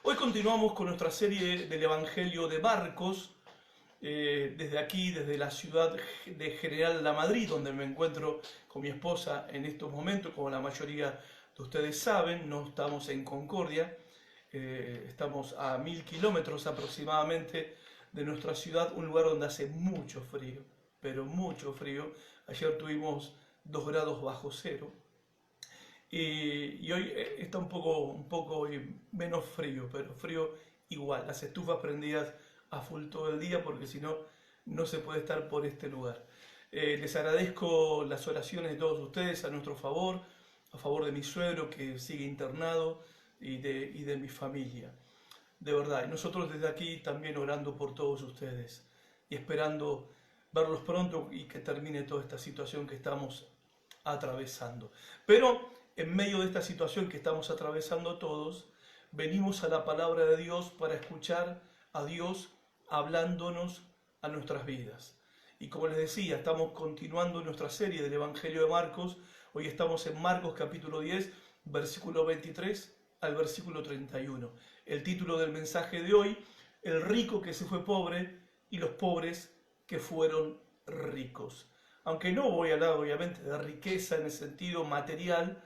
Hoy continuamos con nuestra serie del Evangelio de Marcos, desde aquí, desde la ciudad de General La Madrid, donde me encuentro con mi esposa en estos momentos. Como la mayoría de ustedes saben, no estamos en Concordia, estamos a 1000 kilómetros aproximadamente de nuestra ciudad, un lugar donde hace mucho frío, pero mucho frío. Ayer tuvimos 2 grados bajo cero. Y hoy está un poco menos frío, pero frío igual. Las estufas prendidas a full todo el día porque si no, no se puede estar por este lugar. Les agradezco las oraciones de todos ustedes a favor de mi suegro que sigue internado y de mi familia. De verdad, y nosotros desde aquí también orando por todos ustedes y esperando verlos pronto y que termine toda esta situación que estamos atravesando. Pero en medio de esta situación que estamos atravesando todos, venimos a la palabra de Dios para escuchar a Dios hablándonos a nuestras vidas. Y como les decía, estamos continuando nuestra serie del Evangelio de Marcos. Hoy estamos en Marcos capítulo 10, versículo 23 al versículo 31. El título del mensaje de hoy: el rico que se fue pobre y los pobres que fueron ricos. Aunque no voy a hablar obviamente de riqueza en el sentido material,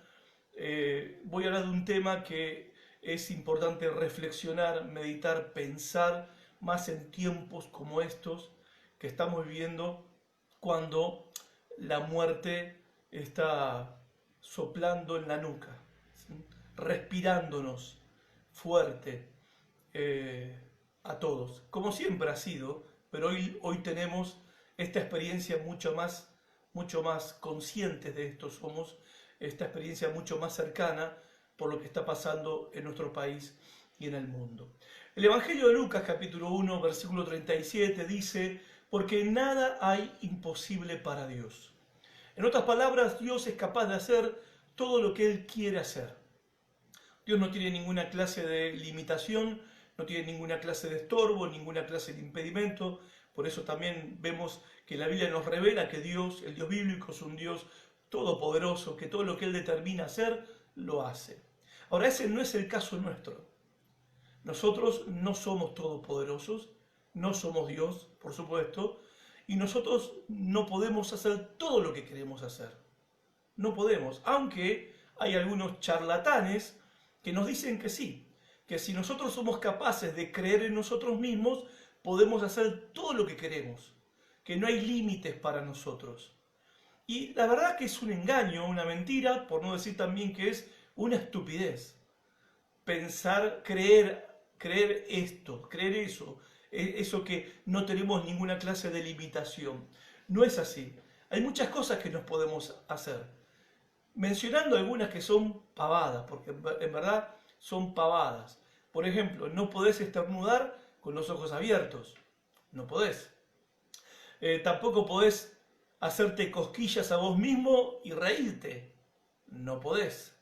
voy a hablar de un tema que es importante reflexionar, meditar, pensar, más en tiempos como estos que estamos viviendo, cuando la muerte está soplando en la nuca, ¿sí? Respirándonos fuerte a todos, como siempre ha sido, pero hoy tenemos esta experiencia mucho más conscientes de esto somos, esta experiencia mucho más cercana por lo que está pasando en nuestro país y en el mundo. El Evangelio de Lucas, capítulo 1, versículo 37, dice: porque nada hay imposible para Dios. En otras palabras, Dios es capaz de hacer todo lo que Él quiere hacer. Dios no tiene ninguna clase de limitación, no tiene ninguna clase de estorbo, ninguna clase de impedimento. Por eso también vemos que la Biblia nos revela que Dios, el Dios bíblico, es un Dios todopoderoso, que todo lo que Él determina hacer, lo hace. Ahora, ese no es el caso nuestro. Nosotros no somos todopoderosos, no somos Dios, por supuesto, y nosotros no podemos hacer todo lo que queremos hacer. No podemos, aunque hay algunos charlatanes que nos dicen que sí, que si nosotros somos capaces de creer en nosotros mismos, podemos hacer todo lo que queremos, que no hay límites para nosotros. Y la verdad que es un engaño, una mentira, por no decir también que es una estupidez. Pensar, creer esto, creer eso que no tenemos ninguna clase de limitación. No es así. Hay muchas cosas que nos podemos hacer. Mencionando algunas que son pavadas, porque en verdad son pavadas. Por ejemplo, no podés estornudar con los ojos abiertos. No podés. Tampoco podés hacerte cosquillas a vos mismo y reírte. No podés.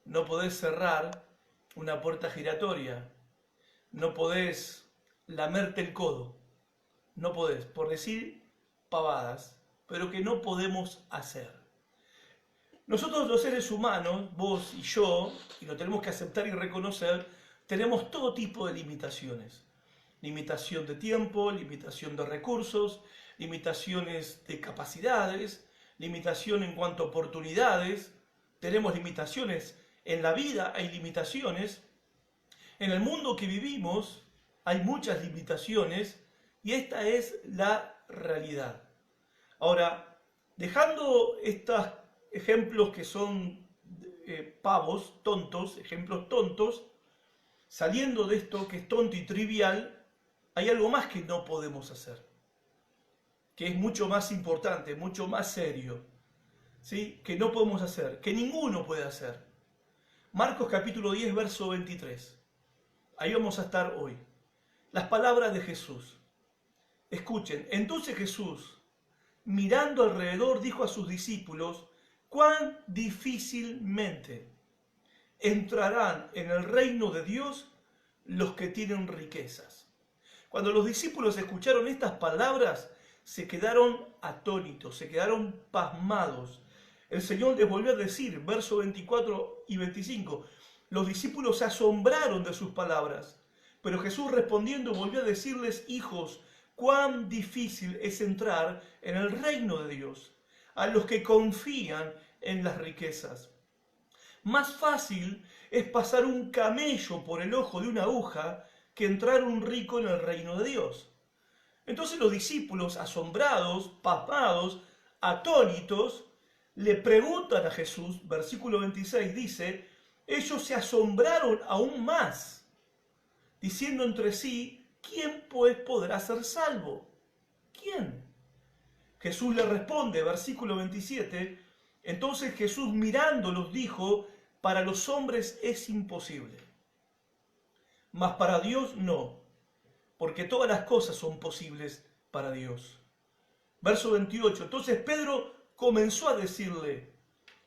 No podés cerrar una puerta giratoria. No podés lamerte el codo. No podés, por decir pavadas, pero que no podemos hacer. Nosotros los seres humanos, vos y yo, y lo tenemos que aceptar y reconocer, tenemos todo tipo de limitaciones. Limitación de tiempo, limitación de recursos, limitaciones de capacidades, limitación en cuanto a oportunidades. Tenemos limitaciones en la vida, hay limitaciones. En el mundo que vivimos hay muchas limitaciones y esta es la realidad. Ahora, dejando estos ejemplos que son pavos, tontos, ejemplos tontos, saliendo de esto que es tonto y trivial, hay algo más que no podemos hacer, que es mucho más importante, mucho más serio, ¿sí? Que no podemos hacer, que ninguno puede hacer. Marcos capítulo 10, verso 23. Ahí vamos a estar hoy. Las palabras de Jesús. Escuchen, entonces Jesús, mirando alrededor, dijo a sus discípulos: cuán difícilmente entrarán en el reino de Dios los que tienen riquezas. Cuando los discípulos escucharon estas palabras, se quedaron atónitos, se quedaron pasmados. El Señor les volvió a decir, versos 24 y 25, Los discípulos se asombraron de sus palabras, pero Jesús respondiendo volvió a decirles: hijos, cuán difícil es entrar en el reino de Dios a los que confían en las riquezas. Más fácil es pasar un camello por el ojo de una aguja que entrar un rico en el reino de Dios. Entonces los discípulos, asombrados, pasmados, atónitos, le preguntan a Jesús, versículo 26 dice: ellos se asombraron aún más, diciendo entre sí: ¿quién pues podrá ser salvo? ¿Quién? Jesús le responde, versículo 27, entonces Jesús mirándolos dijo: para los hombres es imposible, mas para Dios no, porque todas las cosas son posibles para Dios. Verso 28, entonces Pedro comenzó a decirle: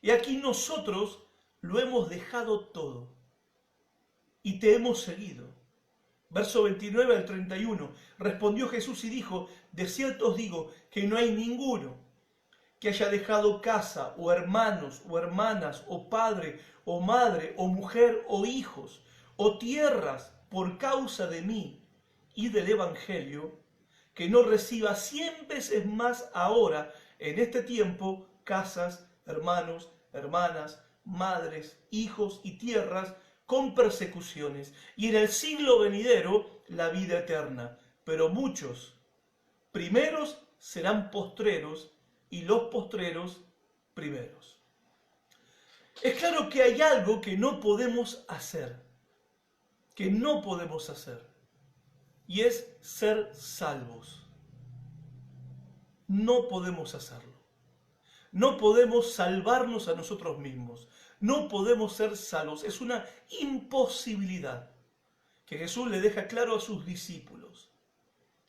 y aquí nosotros lo hemos dejado todo y te hemos seguido. Verso 29 al 31, respondió Jesús y dijo: de cierto os digo que no hay ninguno que haya dejado casa, o hermanos, o hermanas, o padre, o madre, o mujer, o hijos, o tierras, por causa de mí y del Evangelio, que no reciba 100 veces más ahora, en este tiempo, casas, hermanos, hermanas, madres, hijos y tierras, con persecuciones, y en el siglo venidero la vida eterna. Pero muchos primeros serán postreros, y los postreros primeros. Es claro que hay algo que no podemos hacer, y es ser salvos. No podemos hacerlo. No podemos salvarnos a nosotros mismos. No podemos ser salvos. Es una imposibilidad que Jesús le deja claro a sus discípulos.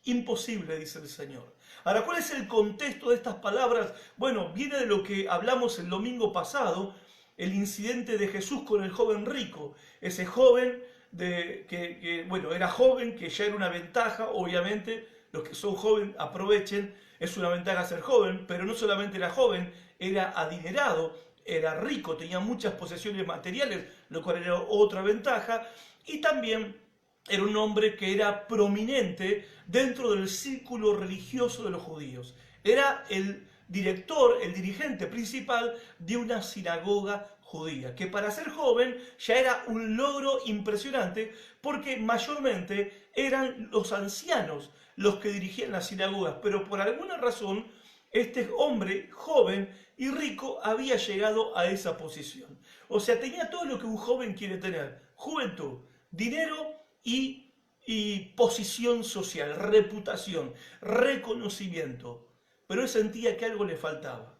Imposible, dice el Señor. Ahora, ¿cuál es el contexto de estas palabras? Bueno, viene de lo que hablamos el domingo pasado, el incidente de Jesús con el joven rico. Ese joven era joven, que ya era una ventaja, obviamente, los que son jóvenes aprovechen, es una ventaja ser joven, pero no solamente era joven, era adinerado, era rico, tenía muchas posesiones materiales, lo cual era otra ventaja, y también era un hombre que era prominente dentro del círculo religioso de los judíos. Era el director, el dirigente principal de una sinagoga judía, que para ser joven ya era un logro impresionante, porque mayormente eran los ancianos los que dirigían las sinagogas, pero por alguna razón este hombre joven y rico había llegado a esa posición. O sea, tenía todo lo que un joven quiere tener: juventud, dinero y posición social, reputación, reconocimiento. Pero él sentía que algo le faltaba,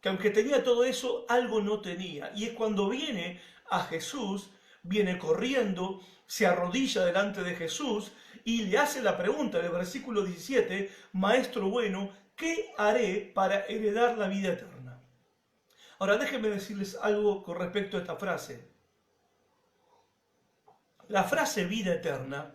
que aunque tenía todo eso, algo no tenía. Y es cuando viene a Jesús, viene corriendo, se arrodilla delante de Jesús y le hace la pregunta en el versículo 17: Maestro bueno, ¿qué haré para heredar la vida eterna? Ahora déjenme decirles algo con respecto a esta frase. La frase vida eterna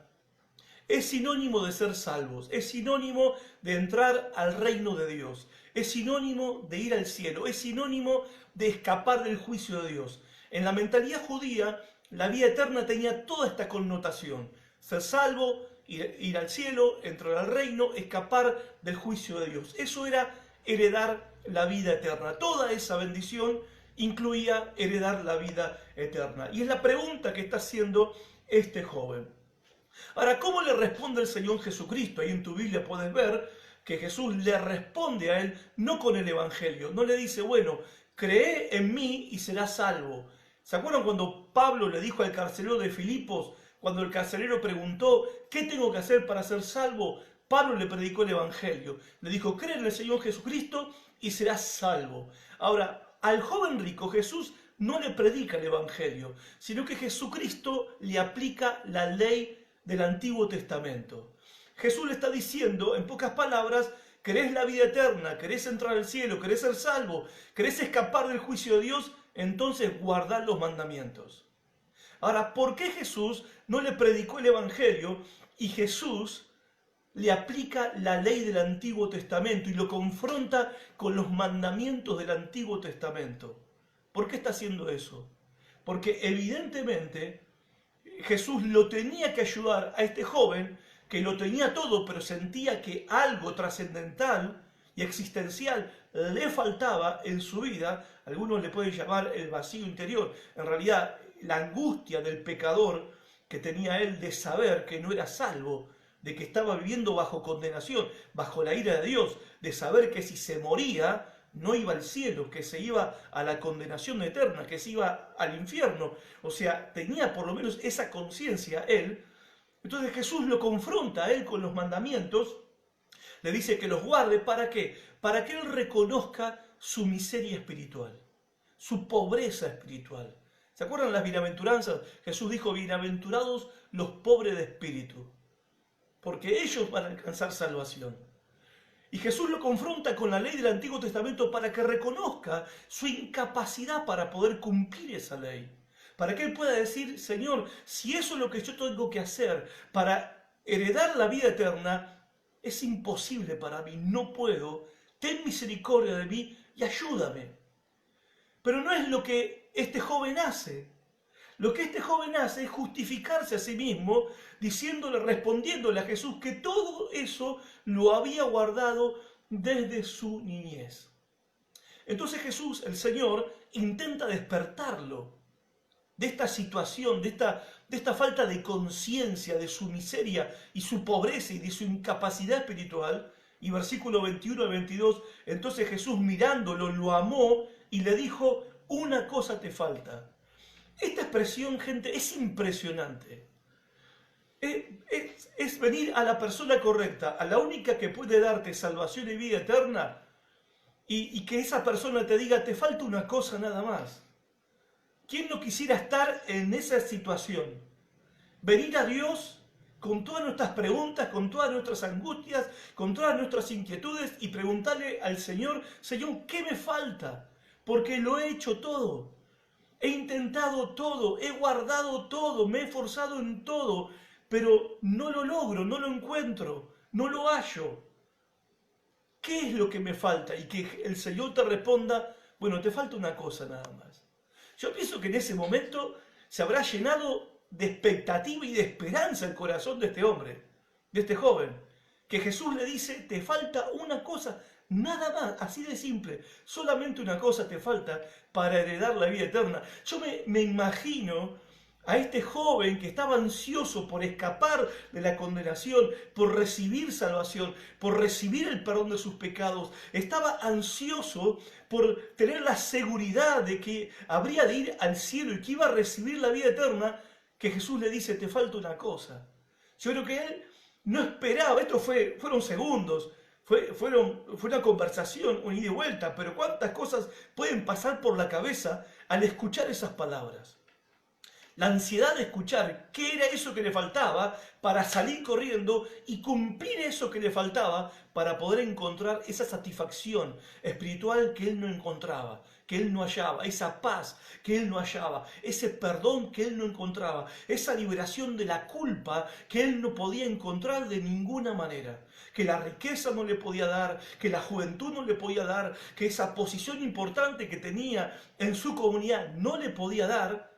es sinónimo de ser salvos, es sinónimo de entrar al reino de Dios, es sinónimo de ir al cielo, es sinónimo de escapar del juicio de Dios. En la mentalidad judía, la vida eterna tenía toda esta connotación: ser salvo, ir al cielo, entrar al reino, escapar del juicio de Dios. Eso era heredar la vida eterna. Toda esa bendición incluía heredar la vida eterna. Y es la pregunta que está haciendo este joven. Ahora, ¿cómo le responde el Señor Jesucristo? Ahí en tu Biblia puedes ver que Jesús le responde a él no con el Evangelio. No le dice: bueno, cree en mí y serás salvo. ¿Se acuerdan cuando Pablo le dijo al carcelero de Filipos, cuando el carcelero preguntó: ¿qué tengo que hacer para ser salvo? Pablo le predicó el Evangelio. Le dijo: cree en el Señor Jesucristo y serás salvo. Ahora, al joven rico Jesús no le predica el Evangelio, sino que Jesucristo le aplica la ley del Antiguo Testamento. Jesús le está diciendo, en pocas palabras: ¿querés la vida eterna? ¿Querés entrar al cielo? ¿Querés ser salvo? ¿Querés escapar del juicio de Dios? Entonces guardad los mandamientos. Ahora, ¿por qué Jesús no le predicó el Evangelio y Jesús le aplica la ley del Antiguo Testamento y lo confronta con los mandamientos del Antiguo Testamento? ¿Por qué está haciendo eso? porque evidentemente Jesús lo tenía que ayudar a este joven que lo tenía todo, pero sentía que algo trascendental y existencial le faltaba en su vida. Algunos le pueden llamar el vacío interior. En realidad, la angustia del pecador que tenía él de saber que no era salvo, de que estaba viviendo bajo condenación, bajo la ira de Dios, de saber que si se moría no iba al cielo, que se iba a la condenación eterna, que se iba al infierno. O sea, tenía por lo menos esa conciencia él. Entonces Jesús lo confronta a él con los mandamientos, le dice que los guarde. ¿Para qué? Para que él reconozca su miseria espiritual, su pobreza espiritual. ¿Se acuerdan las bienaventuranzas? Jesús dijo, bienaventurados los pobres de espíritu, porque ellos van a alcanzar salvación. Y Jesús lo confronta con la ley del Antiguo Testamento para que reconozca su incapacidad para poder cumplir esa ley. Para que él pueda decir, Señor, si eso es lo que yo tengo que hacer para heredar la vida eterna, es imposible para mí, no puedo, ten misericordia de mí y ayúdame. Pero no es lo que este joven hace. Lo que este joven hace es justificarse a sí mismo, diciéndole, respondiéndole a Jesús que todo eso lo había guardado desde su niñez. Entonces Jesús, el Señor, intenta despertarlo de esta situación, de esta falta de conciencia de su miseria y su pobreza y de su incapacidad espiritual. Y versículo 21 al 22, entonces Jesús mirándolo lo amó y le dijo, una cosa te falta. Esta expresión, gente, es impresionante. Es venir a la persona correcta, a la única que puede darte salvación y vida eterna, y que esa persona te diga, te falta una cosa nada más. ¿Quién no quisiera estar en esa situación? Venir a Dios con todas nuestras preguntas, con todas nuestras angustias, con todas nuestras inquietudes y preguntarle al Señor, Señor, ¿qué me falta? Porque lo he hecho todo. He intentado todo, he guardado todo, me he esforzado en todo, pero no lo logro, no lo encuentro, no lo hallo. ¿Qué es lo que me falta? Y que el Señor te responda, bueno, te falta una cosa nada más. Yo pienso que en ese momento se habrá llenado de expectativa y de esperanza el corazón de este hombre, de este joven, que Jesús le dice, te falta una cosa, nada más, así de simple, solamente una cosa te falta para heredar la vida eterna. Yo me imagino a este joven que estaba ansioso por escapar de la condenación, por recibir salvación, por recibir el perdón de sus pecados. Estaba ansioso por tener la seguridad de que habría de ir al cielo y que iba a recibir la vida eterna, que Jesús le dice, te falta una cosa. Yo creo que él no esperaba, fueron segundos, fue una conversación, un ida y vuelta, pero cuántas cosas pueden pasar por la cabeza al escuchar esas palabras. La ansiedad de escuchar qué era eso que le faltaba para salir corriendo y cumplir eso que le faltaba para poder encontrar esa satisfacción espiritual que él no encontraba, que él no hallaba, esa paz que él no hallaba, ese perdón que él no encontraba, esa liberación de la culpa que él no podía encontrar de ninguna manera, que la riqueza no le podía dar, que la juventud no le podía dar, que esa posición importante que tenía en su comunidad no le podía dar.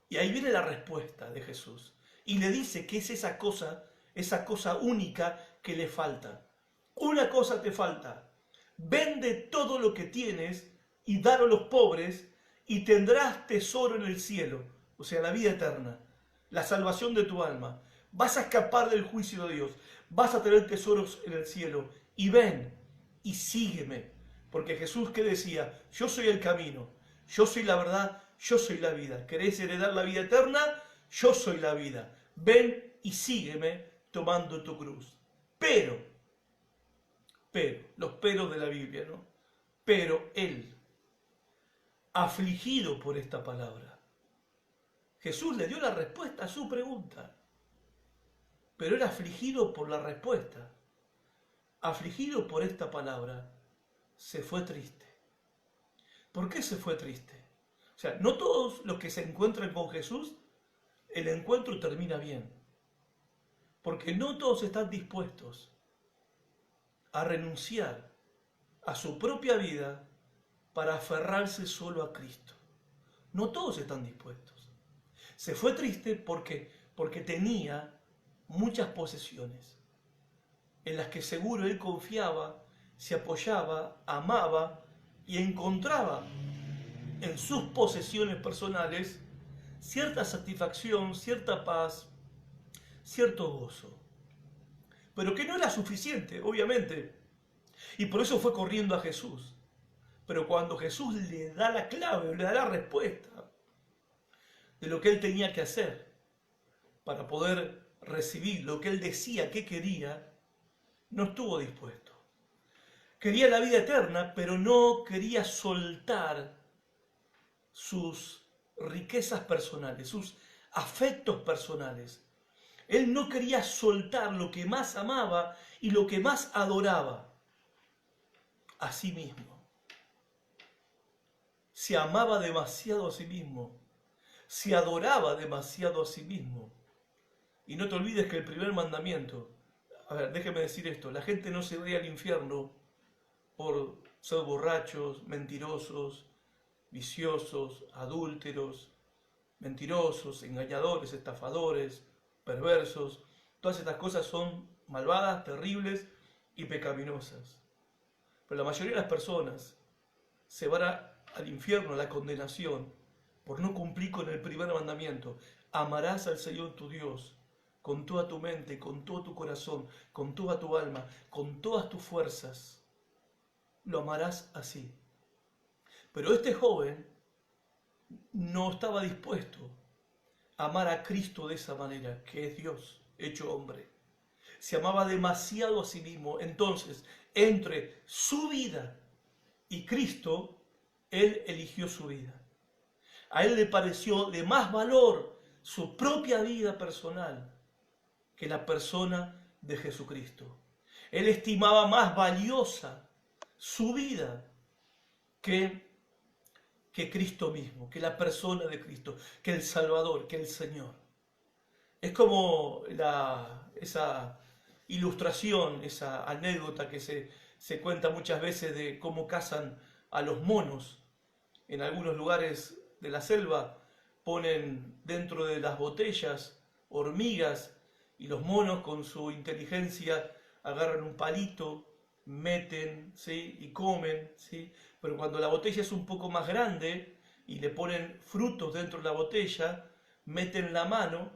Y ahí viene la respuesta de Jesús. Y le dice que es esa cosa única que le falta. Una cosa te falta. Vende todo lo que tienes y dalo a los pobres y tendrás tesoro en el cielo. O sea, la vida eterna. La salvación de tu alma. Vas a escapar del juicio de Dios. Vas a tener tesoros en el cielo. Y ven y sígueme. Porque Jesús, ¿qué decía? Yo soy el camino. Yo soy la verdad. Yo soy la vida. ¿Querés heredar la vida eterna? Yo soy la vida. Ven y sígueme tomando tu cruz. Pero, los peros de la Biblia, ¿no? Pero él, afligido por esta palabra, Jesús le dio la respuesta a su pregunta, pero era afligido por la respuesta, afligido por esta palabra, se fue triste. ¿Por qué se fue triste? O sea, no todos los que se encuentran con Jesús, el encuentro termina bien. Porque no todos están dispuestos a renunciar a su propia vida para aferrarse solo a Cristo. No todos están dispuestos. Se fue triste porque tenía muchas posesiones en las que seguro él confiaba, se apoyaba, amaba y encontraba en sus posesiones personales cierta satisfacción, cierta paz, cierto gozo. Pero que no era suficiente, obviamente. Y por eso fue corriendo a Jesús. Pero cuando Jesús le da la clave, le da la respuesta de lo que él tenía que hacer para poder recibir lo que él decía que quería, no estuvo dispuesto. Quería la vida eterna, pero no quería soltar sus riquezas personales, sus afectos personales. Él no quería soltar lo que más amaba y lo que más adoraba, a sí mismo. Se amaba demasiado a sí mismo, se adoraba demasiado a sí mismo. Y no te olvides que el primer mandamiento, a ver, déjeme decir esto, la gente no se va al infierno por ser borrachos, mentirosos, viciosos, adúlteros, mentirosos, engañadores, estafadores, perversos. Todas estas cosas son malvadas, terribles y pecaminosas. Pero la mayoría de las personas se van al infierno, a la condenación, por no cumplir con el primer mandamiento. Amarás al Señor tu Dios con toda tu mente, con todo tu corazón, con toda tu alma, con todas tus fuerzas. Lo amarás así. Pero este joven no estaba dispuesto a amar a Cristo de esa manera, que es Dios hecho hombre. Se amaba demasiado a sí mismo. Entonces, entre su vida y Cristo, él eligió su vida. A él le pareció de más valor su propia vida personal que la persona de Jesucristo. Él estimaba más valiosa su vida que Cristo mismo, que la persona de Cristo, que el Salvador, que el Señor. Es como esa ilustración, esa anécdota que se cuenta muchas veces de cómo cazan a los monos. En algunos lugares de la selva ponen dentro de las botellas hormigas y los monos con su inteligencia agarran un palito, meten, ¿sí?, y comen, ¿sí? Pero cuando la botella es un poco más grande y le ponen frutos dentro de la botella, meten la mano,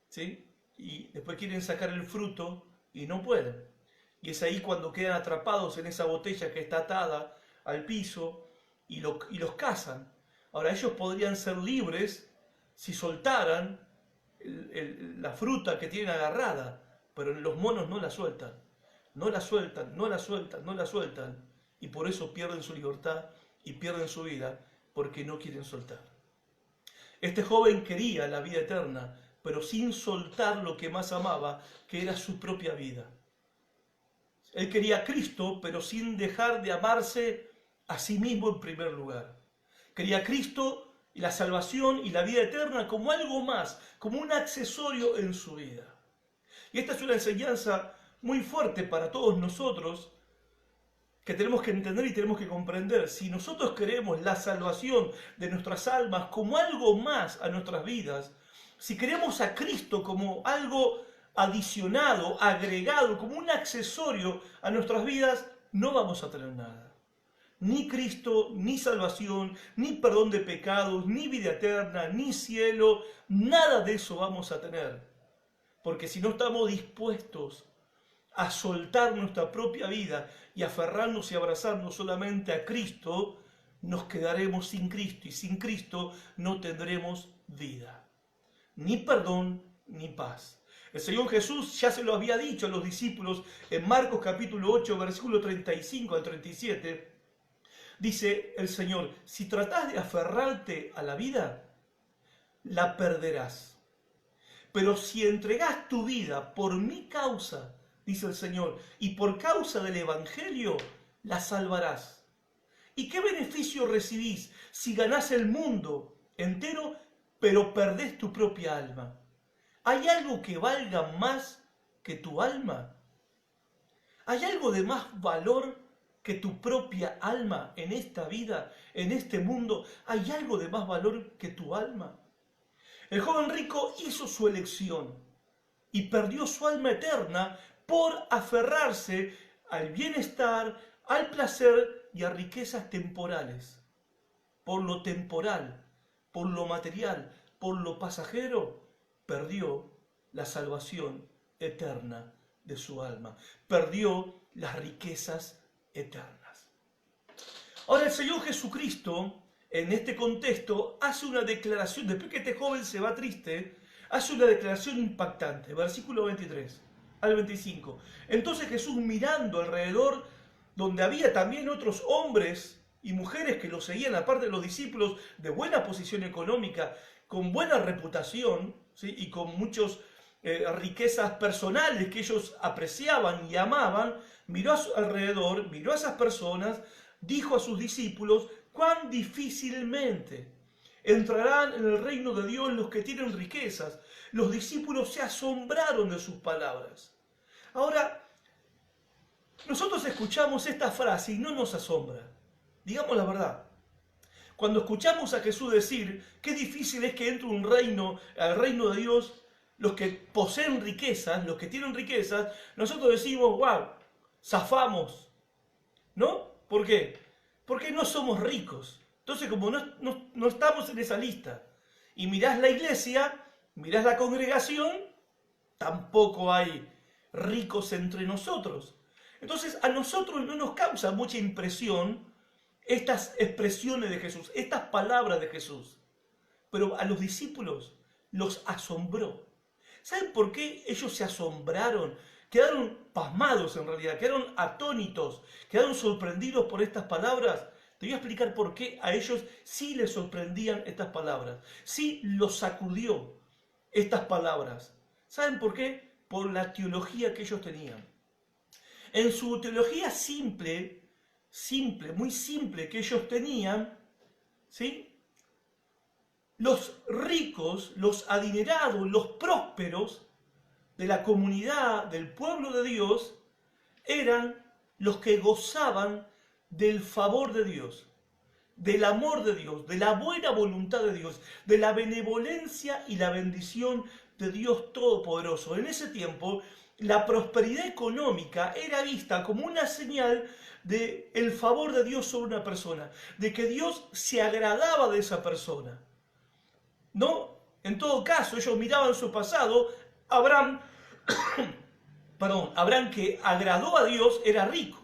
¿sí?, y después quieren sacar el fruto y no pueden. Y es ahí cuando quedan atrapados en esa botella que está atada al piso y los cazan. Ahora, ellos podrían ser libres si soltaran la fruta que tienen agarrada, pero los monos no la sueltan. No la sueltan, no la sueltan, no la sueltan. Y por eso pierden su libertad y pierden su vida, porque no quieren soltar. Este joven quería la vida eterna, pero sin soltar lo que más amaba, que era su propia vida. Él quería a Cristo, pero sin dejar de amarse a sí mismo en primer lugar. Quería a Cristo y la salvación y la vida eterna como algo más, como un accesorio en su vida. Y esta es una enseñanza muy fuerte para todos nosotros, que tenemos que entender y tenemos que comprender. Si nosotros queremos la salvación de nuestras almas como algo más a nuestras vidas, si queremos a Cristo como algo adicionado, agregado, como un accesorio a nuestras vidas, no vamos a tener nada. Ni Cristo, ni salvación, ni perdón de pecados, ni vida eterna, ni cielo, nada de eso vamos a tener. Porque si no estamos dispuestos a soltar nuestra propia vida y aferrarnos y abrazarnos solamente a Cristo, nos quedaremos sin Cristo, y sin Cristo no tendremos vida, ni perdón, ni paz. El Señor Jesús ya se lo había dicho a los discípulos en Marcos capítulo 8, versículo 35 al 37. Dice el Señor: si tratás de aferrarte a la vida, la perderás. Pero si entregás tu vida por mi causa, dice el Señor, y por causa del Evangelio, la salvarás. ¿Y qué beneficio recibís si ganás el mundo entero, pero perdés tu propia alma? ¿Hay algo que valga más que tu alma? ¿Hay algo de más valor que tu propia alma en esta vida, en este mundo? ¿Hay algo de más valor que tu alma? El joven rico hizo su elección y perdió su alma eterna por aferrarse al bienestar, al placer y a riquezas temporales. Por lo temporal, por lo material, por lo pasajero, perdió la salvación eterna de su alma. Perdió las riquezas eternas. Ahora el Señor Jesucristo, en este contexto, hace una declaración, después que este joven se va triste, hace una declaración impactante, versículo 23 al 25. Entonces Jesús, mirando alrededor, donde había también otros hombres y mujeres que lo seguían, aparte de los discípulos de buena posición económica, con buena reputación, ¿sí? Y con muchas riquezas personales que ellos apreciaban y amaban, miró a su alrededor, miró a esas personas, dijo a sus discípulos: cuán difícilmente entrarán en el reino de Dios los que tienen riquezas. Los discípulos se asombraron de sus palabras. Ahora, nosotros escuchamos esta frase y no nos asombra. Digamos la verdad. Cuando escuchamos a Jesús decir qué difícil es que entre un reino, al reino de Dios, los que poseen riquezas, los que tienen riquezas, nosotros decimos: wow, zafamos. ¿No? ¿Por qué? Porque no somos ricos. Entonces, como no estamos en esa lista, y mirás la iglesia, mirás la congregación, tampoco hay ricos entre nosotros. Entonces, a nosotros no nos causa mucha impresión estas expresiones de Jesús, estas palabras de Jesús. Pero a los discípulos los asombró. ¿Saben por qué ellos se asombraron? Quedaron pasmados en realidad, quedaron atónitos, quedaron sorprendidos por estas palabras. Te voy a explicar por qué a ellos sí les sorprendían estas palabras. Sí los sacudió estas palabras. ¿Saben por qué? Por la teología que ellos tenían. En su teología simple, muy simple que ellos tenían, ¿sí? Los ricos, los adinerados, los prósperos de la comunidad, del pueblo de Dios, eran los que gozaban del favor de Dios, del amor de Dios, de la buena voluntad de Dios, de la benevolencia y la bendición de Dios Todopoderoso. En ese tiempo, la prosperidad económica era vista como una señal del favor de Dios sobre una persona, de que Dios se agradaba de esa persona. ¿No? En todo caso, ellos miraban su pasado. Abraham que agradó a Dios, era rico.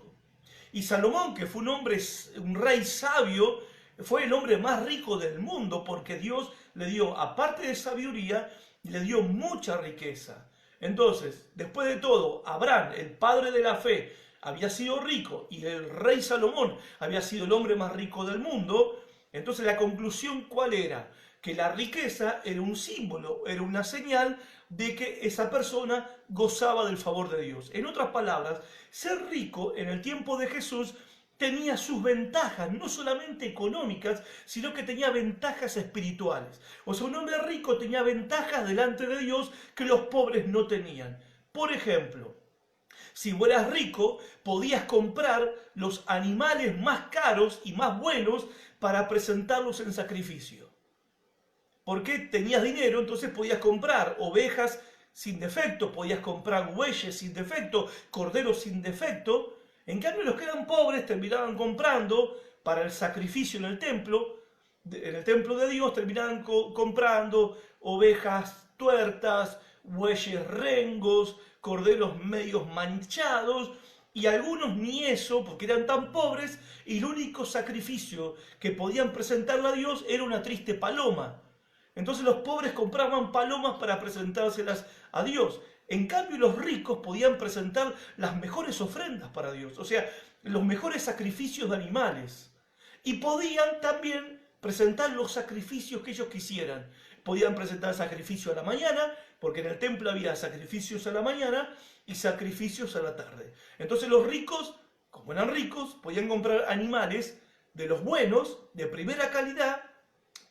Y Salomón, que fue un rey sabio, fue el hombre más rico del mundo, porque Dios le dio, aparte de sabiduría, le dio mucha riqueza. Entonces, después de todo, Abraham, el padre de la fe, había sido rico, y el rey Salomón había sido el hombre más rico del mundo. Entonces, la conclusión, ¿cuál era? Que la riqueza era un símbolo, era una señal de que esa persona gozaba del favor de Dios. En otras palabras, ser rico en el tiempo de Jesús tenía sus ventajas, no solamente económicas, sino que tenía ventajas espirituales. O sea, un hombre rico tenía ventajas delante de Dios que los pobres no tenían. Por ejemplo, si fueras rico, podías comprar los animales más caros y más buenos para presentarlos en sacrificio. Porque tenías dinero, entonces podías comprar ovejas sin defecto, podías comprar bueyes sin defecto, corderos sin defecto. En cambio, los que eran pobres terminaban comprando para el sacrificio en el templo de Dios, terminaban comprando ovejas tuertas, bueyes rengos, corderos medios manchados, y algunos ni eso, porque eran tan pobres, y el único sacrificio que podían presentarle a Dios era una triste paloma. Entonces los pobres compraban palomas para presentárselas a Dios. En cambio, los ricos podían presentar las mejores ofrendas para Dios, o sea, los mejores sacrificios de animales. Y podían también presentar los sacrificios que ellos quisieran. Podían presentar sacrificio a la mañana, porque en el templo había sacrificios a la mañana y sacrificios a la tarde. Entonces los ricos, como eran ricos, podían comprar animales de los buenos, de primera calidad,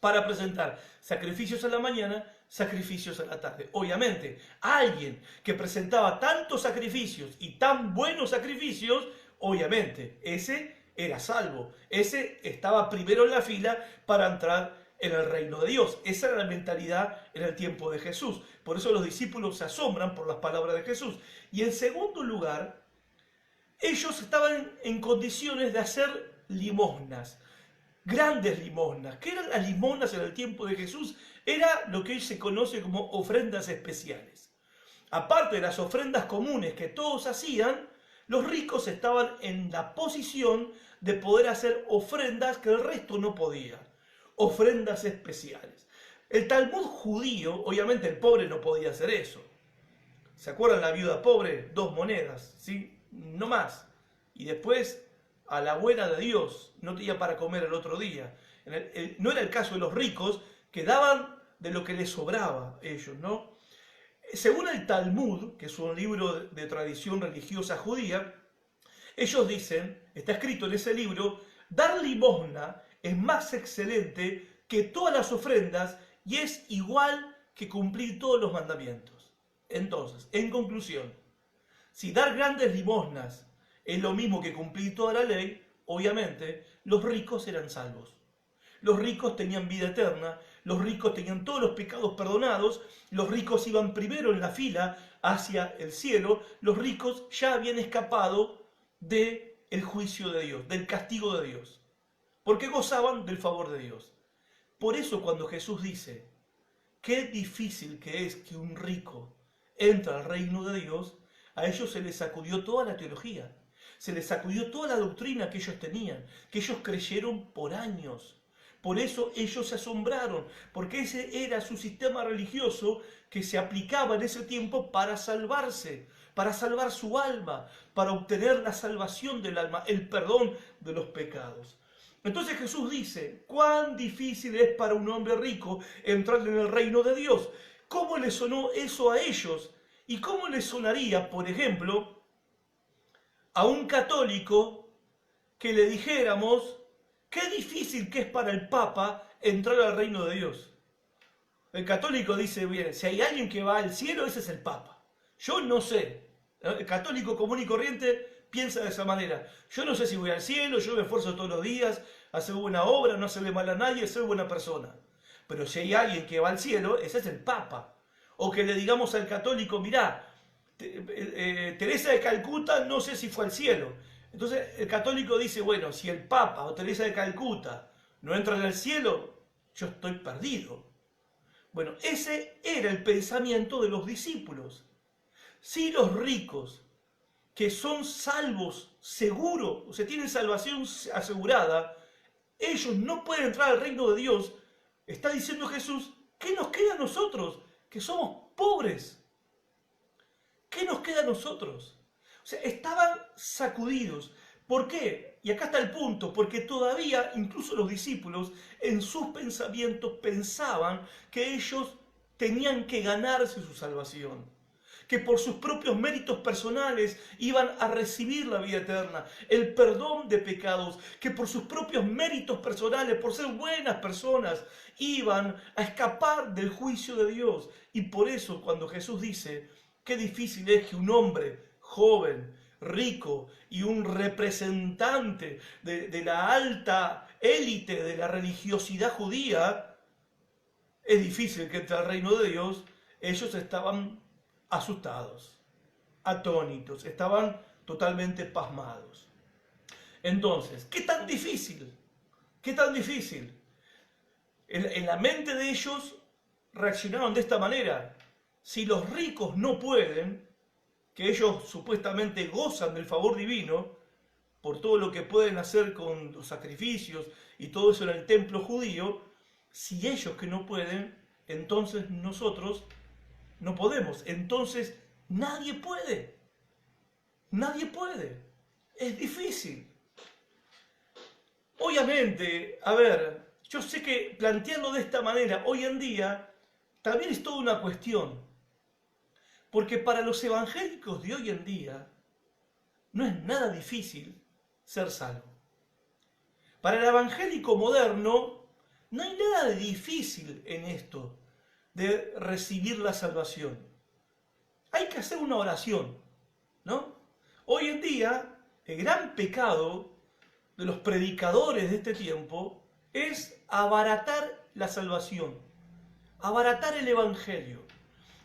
para presentar sacrificios a la mañana, sacrificios a la tarde. Obviamente, alguien que presentaba tantos sacrificios y tan buenos sacrificios, Obviamente, ese era salvo, ese estaba primero en la fila para entrar en el reino de Dios. Esa era la mentalidad en el tiempo de Jesús. Por eso los discípulos se asombran por las palabras de Jesús. Y en segundo lugar, ellos estaban en condiciones de hacer limosnas, grandes limosnas. ¿Qué eran las limosnas en el tiempo de Jesús? Era lo que hoy se conoce como ofrendas especiales. Aparte de las ofrendas comunes que todos hacían, los ricos estaban en la posición de poder hacer ofrendas que el resto no podía. Ofrendas especiales. El Talmud judío, obviamente el pobre no podía hacer eso. ¿Se acuerdan la viuda pobre? 2 monedas, ¿sí? No más. Y después, a la buena de Dios, no tenía para comer el otro día. No era el caso de los ricos, que daban de lo que les sobraba a ellos, ¿no? Según el Talmud, que es un libro de tradición religiosa judía, ellos dicen, está escrito en ese libro, dar limosna es más excelente que todas las ofrendas y es igual que cumplir todos los mandamientos. Entonces, en conclusión, si dar grandes limosnas es lo mismo que cumplir toda la ley, obviamente los ricos eran salvos. Los ricos tenían vida eterna, los ricos tenían todos los pecados perdonados, los ricos iban primero en la fila hacia el cielo, los ricos ya habían escapado del juicio de Dios, del castigo de Dios, porque gozaban del favor de Dios. Por eso cuando Jesús dice, qué difícil que es que un rico entre al reino de Dios, a ellos se les sacudió toda la teología, se les sacudió toda la doctrina que ellos tenían, que ellos creyeron por años. Por eso ellos se asombraron, porque ese era su sistema religioso que se aplicaba en ese tiempo para salvarse, para salvar su alma, para obtener la salvación del alma, el perdón de los pecados. Entonces Jesús dice, cuán difícil es para un hombre rico entrar en el reino de Dios. ¿Cómo le sonó eso a ellos? ¿Y cómo le sonaría, por ejemplo, a un católico que le dijéramos, qué difícil que es para el Papa entrar al reino de Dios? El católico dice, bien, si hay alguien que va al cielo, ese es el Papa. Yo no sé. El católico común y corriente piensa de esa manera. Yo no sé si voy al cielo, yo me esfuerzo todos los días, hacer buena obra, no hacerle mal a nadie, ser buena persona. Pero si hay alguien que va al cielo, ese es el Papa. O que le digamos al católico, mirá, Teresa de Calcuta no sé si fue al cielo. Entonces el católico dice, bueno, si el Papa o Teresa de Calcuta no entran al cielo, yo estoy perdido. Bueno, ese era el pensamiento de los discípulos. Si los ricos, que son salvos seguros, o sea, tienen salvación asegurada, ellos no pueden entrar al reino de Dios, está diciendo Jesús, ¿qué nos queda a nosotros, que somos pobres? ¿Qué nos queda a nosotros? O sea, estaban sacudidos. ¿Por qué? Y acá está el punto, porque todavía, incluso los discípulos, en sus pensamientos pensaban que ellos tenían que ganarse su salvación, que por sus propios méritos personales iban a recibir la vida eterna, el perdón de pecados, que por sus propios méritos personales, por ser buenas personas, iban a escapar del juicio de Dios. Y por eso cuando Jesús dice, qué difícil es que un hombre joven, rico y un representante de la alta élite de la religiosidad judía, es difícil que entre al reino de Dios, ellos estaban asustados, atónitos, estaban totalmente pasmados. Entonces, ¿qué tan difícil? ¿Qué tan difícil? En la mente de ellos reaccionaron de esta manera. Si los ricos no pueden, que ellos supuestamente gozan del favor divino, por todo lo que pueden hacer con los sacrificios y todo eso en el templo judío, si ellos que no pueden, entonces nosotros no podemos. Entonces nadie puede. Nadie puede. Es difícil. Obviamente, a ver, yo sé que plantearlo de esta manera hoy en día también es toda una cuestión. Porque para los evangélicos de hoy en día no es nada difícil ser salvo. Para el evangélico moderno no hay nada de difícil en esto de recibir la salvación. Hay que hacer una oración, ¿no? Hoy en día el gran pecado de los predicadores de este tiempo es abaratar la salvación, abaratar el Evangelio.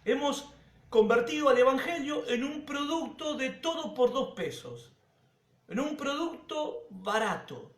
Hemos convertido al Evangelio en un producto de todo por 2 pesos, en un producto barato.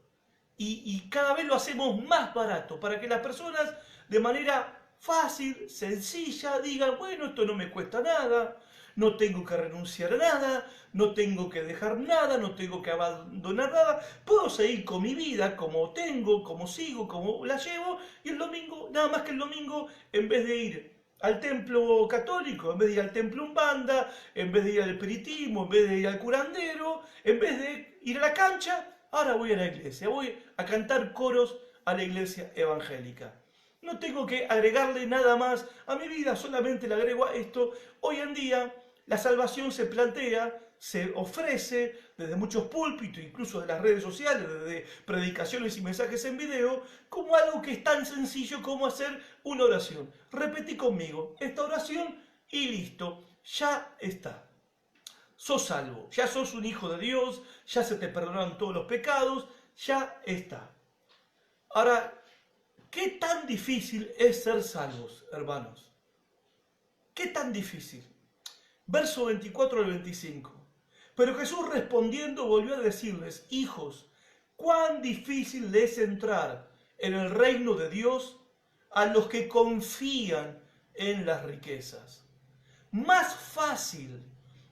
Y cada vez lo hacemos más barato para que las personas de manera fácil, sencilla, digan, bueno, esto no me cuesta nada, no tengo que renunciar a nada, no tengo que dejar nada, no tengo que abandonar nada, puedo seguir con mi vida como tengo, como sigo, como la llevo, y el domingo, nada más que el domingo, en vez de ir al templo católico, en vez de ir al templo umbanda, en vez de ir al espiritismo, en vez de ir al curandero, en vez de ir a la cancha, ahora voy a la iglesia, voy a cantar coros a la iglesia evangélica. No tengo que agregarle nada más a mi vida, solamente le agrego a esto. Hoy en día la salvación se plantea, se ofrece desde muchos púlpitos, incluso de las redes sociales, desde predicaciones y mensajes en video, como algo que es tan sencillo como hacer una oración. Repetí conmigo esta oración y listo, ya está. Sos salvo, ya sos un hijo de Dios, ya se te perdonaron todos los pecados, ya está. Ahora, ¿qué tan difícil es ser salvos, hermanos? ¿Qué tan difícil? Verso 24 al 25. Pero Jesús respondiendo volvió a decirles, hijos, cuán difícil es entrar en el reino de Dios a los que confían en las riquezas. Más fácil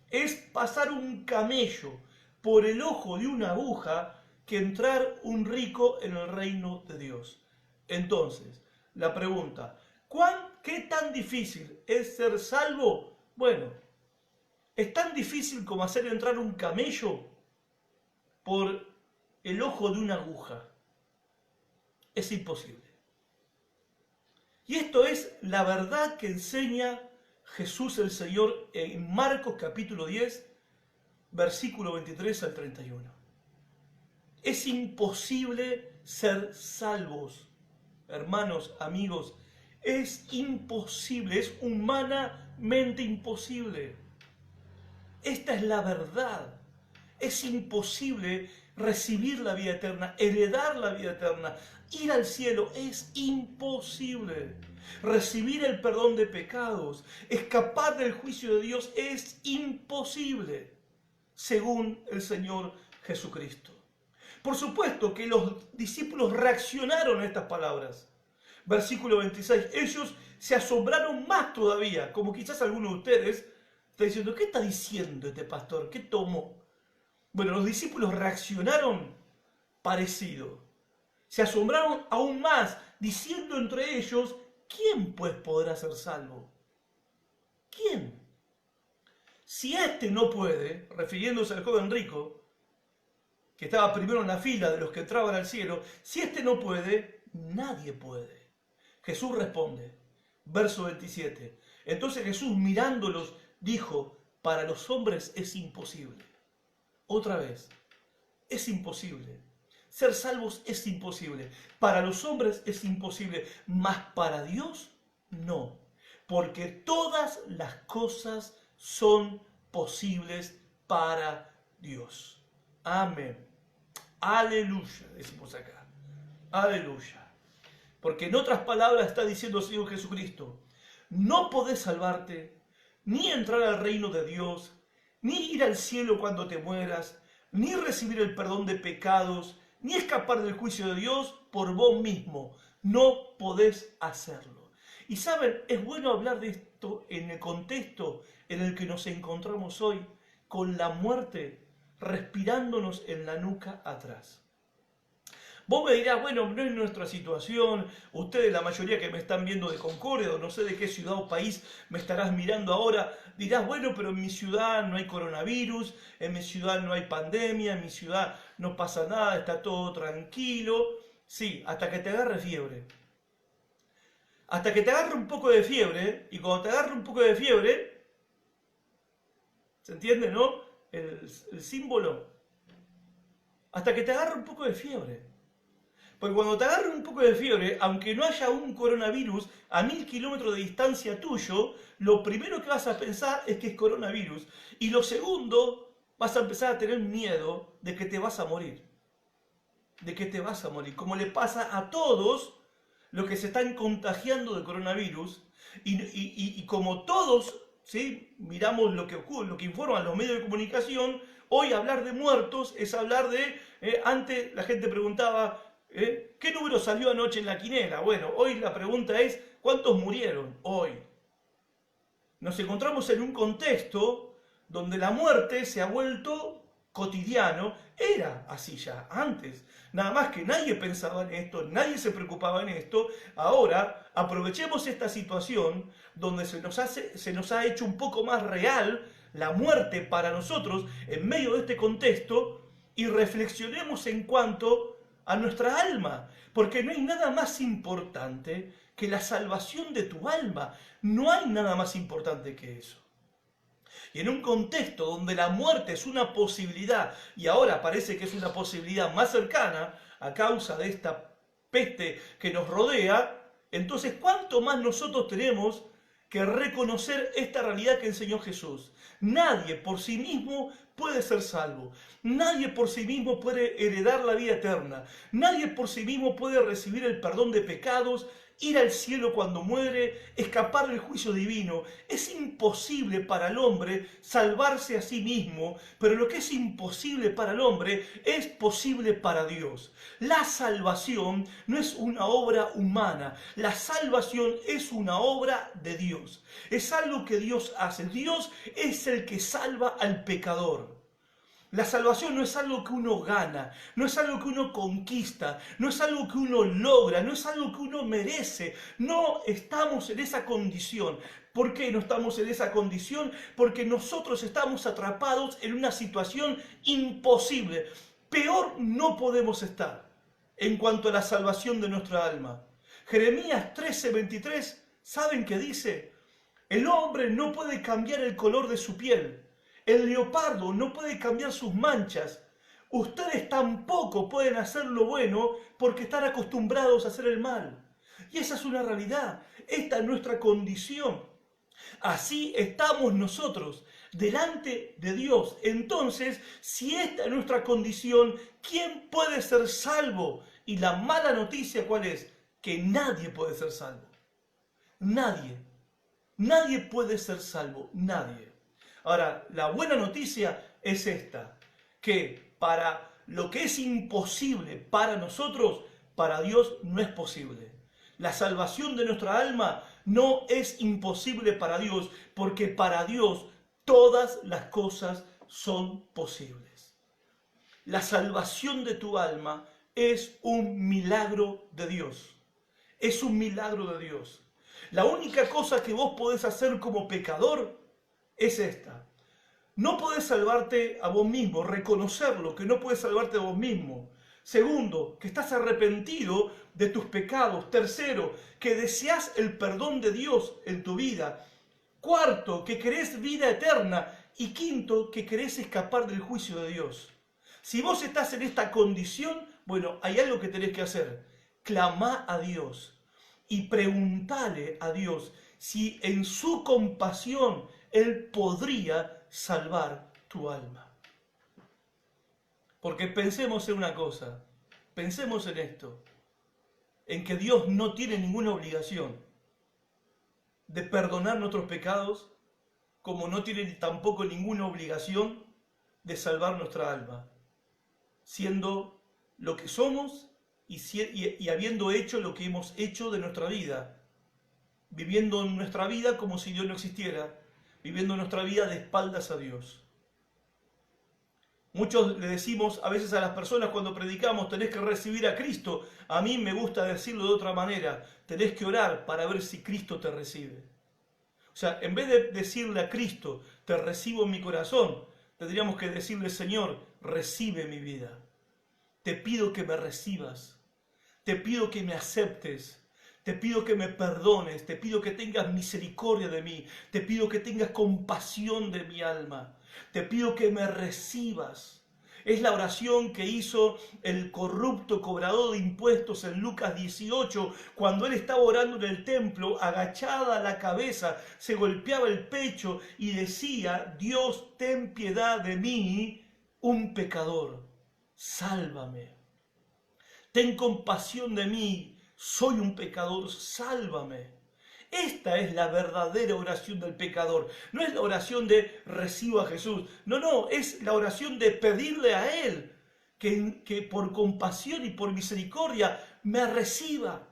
es pasar un camello por el ojo de una aguja que entrar un rico en el reino de Dios. Entonces, la pregunta, ¿qué tan difícil es ser salvo? Bueno, ¿es tan difícil como hacer entrar un camello por el ojo de una aguja? Es imposible. Y esto es la verdad que enseña Jesús el Señor en Marcos capítulo 10, versículo 23 al 31. Es imposible ser salvos. Hermanos, amigos, es imposible, es humanamente imposible. Esta es la verdad. Es imposible recibir la vida eterna, heredar la vida eterna, ir al cielo. Es imposible. Recibir el perdón de pecados, escapar del juicio de Dios, es imposible, según el Señor Jesucristo. Por supuesto que los discípulos reaccionaron a estas palabras. Versículo 26. Ellos se asombraron más todavía, como quizás alguno de ustedes está diciendo, ¿qué está diciendo este pastor? ¿Qué tomó? Bueno, los discípulos reaccionaron parecido. Se asombraron aún más, diciendo entre ellos, ¿quién pues podrá ser salvo? ¿Quién? Si éste no puede, refiriéndose al joven rico, que estaba primero en la fila de los que entraban al cielo, si éste no puede, nadie puede. Jesús responde, verso 27. Entonces Jesús mirándolos dijo, para los hombres es imposible. Otra vez, es imposible. Ser salvos es imposible. Para los hombres es imposible, mas para Dios no. Porque todas las cosas son posibles para Dios. Amén. Aleluya, decimos acá. Aleluya. Porque en otras palabras está diciendo el Señor Jesucristo, no podés salvarte, ni entrar al reino de Dios, ni ir al cielo cuando te mueras, ni recibir el perdón de pecados, ni escapar del juicio de Dios por vos mismo. No podés hacerlo. Y saben, es bueno hablar de esto en el contexto en el que nos encontramos hoy, con la muerte respirándonos en la nuca atrás. Vos me dirás, bueno, no es nuestra situación, ustedes, la mayoría que me están viendo de Concordia, o no sé de qué ciudad o país me estarás mirando ahora, dirás, bueno, pero en mi ciudad no hay coronavirus, en mi ciudad no hay pandemia, en mi ciudad no pasa nada, está todo tranquilo. Sí, hasta que te agarre fiebre. Hasta que te agarre un poco de fiebre, y cuando te agarre un poco de fiebre, ¿se entiende, no? El símbolo. Hasta que te agarre un poco de fiebre. Porque cuando te agarre un poco de fiebre, aunque no haya un coronavirus a 1000 kilómetros de distancia tuyo, lo primero que vas a pensar es que es coronavirus. Y lo segundo, vas a empezar a tener miedo de que te vas a morir. De que te vas a morir. Como le pasa a todos los que se están contagiando de coronavirus. Y como todos, ¿sí?, miramos lo que ocurre, lo que informan los medios de comunicación, hoy hablar de muertos es hablar de... antes la gente preguntaba, ¿qué número salió anoche en la quinela? Bueno, hoy la pregunta es, ¿cuántos murieron hoy? Nos encontramos en un contexto donde la muerte se ha vuelto cotidiano. Era así ya antes, nada más que nadie pensaba en esto, nadie se preocupaba en esto. Ahora aprovechemos esta situación donde se nos ha hecho un poco más real la muerte para nosotros en medio de este contexto, y reflexionemos en cuanto a nuestra alma, porque no hay nada más importante que la salvación de tu alma. No hay nada más importante que eso. Y en un contexto donde la muerte es una posibilidad, y ahora parece que es una posibilidad más cercana a causa de esta peste que nos rodea, entonces ¿cuánto más nosotros tenemos que reconocer esta realidad que enseñó Jesús? Nadie por sí mismo puede ser salvo. Nadie por sí mismo puede heredar la vida eterna. Nadie por sí mismo puede recibir el perdón de pecados, ir al cielo cuando muere, escapar del juicio divino. Es imposible para el hombre salvarse a sí mismo, pero lo que es imposible para el hombre es posible para Dios. La salvación no es una obra humana, la salvación es una obra de Dios. Es algo que Dios hace. Dios es el que salva al pecador. La salvación no es algo que uno gana, no es algo que uno conquista, no es algo que uno logra, no es algo que uno merece. No estamos en esa condición. ¿Por qué no estamos en esa condición? Porque nosotros estamos atrapados en una situación imposible. Peor no podemos estar en cuanto a la salvación de nuestra alma. Jeremías 13:23, ¿saben qué dice? El hombre no puede cambiar el color de su piel. El leopardo no puede cambiar sus manchas. Ustedes tampoco pueden hacer lo bueno porque están acostumbrados a hacer el mal. Y esa es una realidad. Esta es nuestra condición. Así estamos nosotros delante de Dios. Entonces, si esta es nuestra condición, ¿quién puede ser salvo? Y la mala noticia, ¿cuál es? Que nadie puede ser salvo. Nadie. Nadie puede ser salvo. Nadie. Ahora, la buena noticia es esta, que para lo que es imposible para nosotros, para Dios no es posible. La salvación de nuestra alma no es imposible para Dios, porque para Dios todas las cosas son posibles. La salvación de tu alma es un milagro de Dios. Es un milagro de Dios. La única cosa que vos podés hacer como pecador es esta. No podés salvarte a vos mismo, reconocerlo, que no podés salvarte a vos mismo. Segundo, que estás arrepentido de tus pecados. Tercero, que deseas el perdón de Dios en tu vida. Cuarto, que querés vida eterna. Y quinto, que querés escapar del juicio de Dios. Si vos estás en esta condición, bueno, hay algo que tenés que hacer. Clamá a Dios y preguntale a Dios si en su compasión Él podría salvar tu alma. Porque pensemos en una cosa, pensemos en esto, en que Dios no tiene ninguna obligación de perdonar nuestros pecados, como no tiene tampoco ninguna obligación de salvar nuestra alma, siendo lo que somos y habiendo hecho lo que hemos hecho de nuestra vida, viviendo nuestra vida como si Dios no existiera, viviendo nuestra vida de espaldas a Dios. Muchos le decimos a veces a las personas cuando predicamos, tenés que recibir a Cristo. A mí me gusta decirlo de otra manera, tenés que orar para ver si Cristo te recibe. O sea, en vez de decirle a Cristo, te recibo en mi corazón, tendríamos que decirle, Señor, recibe mi vida. Te pido que me recibas. Te pido que me aceptes. Te pido que me perdones. Te pido que tengas misericordia de mí. Te pido que tengas compasión de mi alma. Te pido que me recibas. Es la oración que hizo el corrupto cobrador de impuestos en Lucas 18, cuando él estaba orando en el templo, agachada la cabeza, se golpeaba el pecho y decía: Dios, ten piedad de mí, un pecador, sálvame. Ten compasión de mí, soy un pecador, sálvame. Esta es la verdadera oración del pecador. No es la oración de recibo a Jesús. No, es la oración de pedirle a Él que por compasión y por misericordia me reciba.